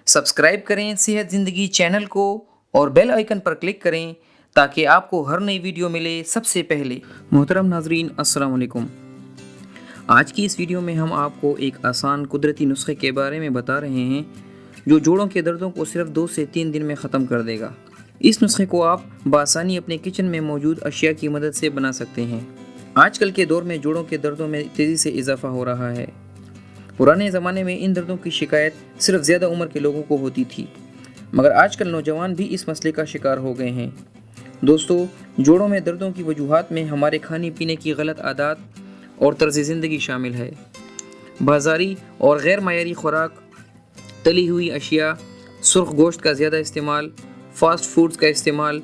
Subscribe करें सेहत ज़िंदगी चैनल को और बेल आइकन पर क्लिक करें ताकि आपको हर नई वीडियो मिले सबसे पहले। मोहतरम नाजरीन, अस्सलाम वालेकुम। आज की इस वीडियो में हम आपको एक आसान कुदरती नुस्खे के बारे में बता रहे हैं जो जोड़ों के दर्दों को सिर्फ 2 से 3 दिन में ख़त्म कर देगा। इस नुस्खे को आप बआसानी अपने किचन में मौजूद अशिया की मदद से बना सकते हैं। आजकल के दौर में जोड़ों के दर्दों में तेज़ी से इजाफा हो रहा है। पुराने ज़माने में इन दर्दों की शिकायत सिर्फ ज़्यादा उम्र के लोगों को होती थी, मगर आजकल नौजवान भी इस मसले का शिकार हो गए हैं। दोस्तों, जोड़ों में दर्दों की वजूहात में हमारे खाने पीने की गलत आदत और तर्ज ज़िंदगी शामिल है। बाज़ारी और गैर मायारी खुराक, तली हुई अशिया, सुर्ख गोश्त का ज़्यादा इस्तेमाल, फास्ट फूड्स का इस्तेमाल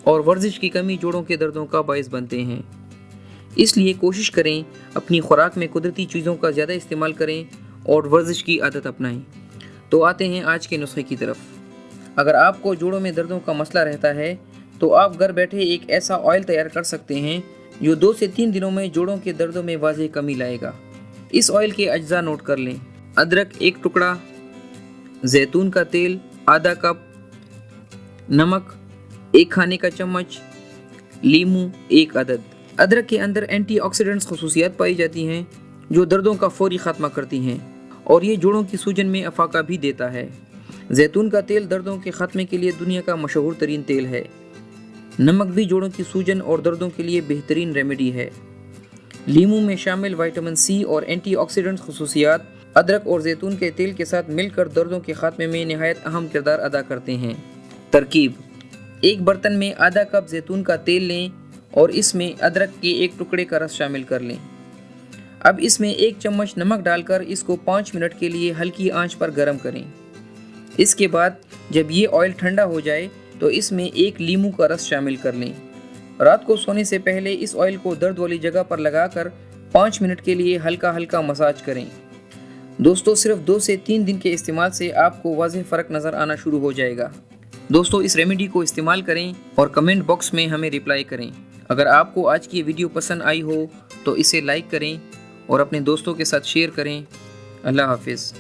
और वर्जिश की कमी जोड़ों के दर्दों का बायस बनते हैं। इसलिए कोशिश करें अपनी खुराक में कुदरती चीज़ों का ज़्यादा इस्तेमाल करें और वर्जिश की आदत अपनाएं। तो आते हैं आज के नुस्खे की तरफ। अगर आपको जोड़ों में दर्दों का मसला रहता है तो आप घर बैठे एक ऐसा ऑयल तैयार कर सकते हैं जो 2 से 3 दिनों में जोड़ों के दर्दों में वाज़ेह कमी लाएगा। इस ऑयल के अज्जा नोट कर लें। अदरक 1 टुकड़ा, जैतून का तेल आधा कप, नमक 1 खाने का चम्मच, लीमू 1 अदद। अदरक के अंदर एंटीऑक्सीडेंट्स खसूसियात पाई जाती हैं जो दर्दों का फौरी ख़ात्मा करती हैं और ये जोड़ों की सूजन में अफाका भी देता है। जैतून का तेल दर्दों के ख़ात्मे के लिए दुनिया का मशहूर तरीन तेल है। नमक भी जोड़ों की सूजन और दर्दों के लिए बेहतरीन रेमेडी है। लीमू में शामिल विटामिन सी और एंटीऑक्सीडेंट्स खसूसियात अदरक और जैतून के तेल के साथ मिलकर दर्दों के ख़ात्मे में नहायत अहम किरदार अदा करते हैं। तरकीब: 1 बर्तन में आधा कप जैतून का तेल लें और इसमें अदरक के 1 टुकड़े का रस शामिल कर लें। अब इसमें 1 चम्मच नमक डालकर इसको 5 मिनट के लिए हल्की आंच पर गर्म करें। इसके बाद जब ये ऑयल ठंडा हो जाए तो इसमें 1 लीमू का रस शामिल कर लें। रात को सोने से पहले इस ऑयल को दर्द वाली जगह पर लगाकर 5 मिनट के लिए हल्का हल्का मसाज करें। दोस्तों, सिर्फ 2 से 3 दिन के इस्तेमाल से आपको वाज़ेह फ़र्क नज़र आना शुरू हो जाएगा। दोस्तों, इस रेमेडी को इस्तेमाल करें और कमेंट बॉक्स में हमें रिप्लाई करें। अगर आपको आज की वीडियो पसंद आई हो तो इसे लाइक करें और अपने दोस्तों के साथ शेयर करें। अल्लाह हाफिज़।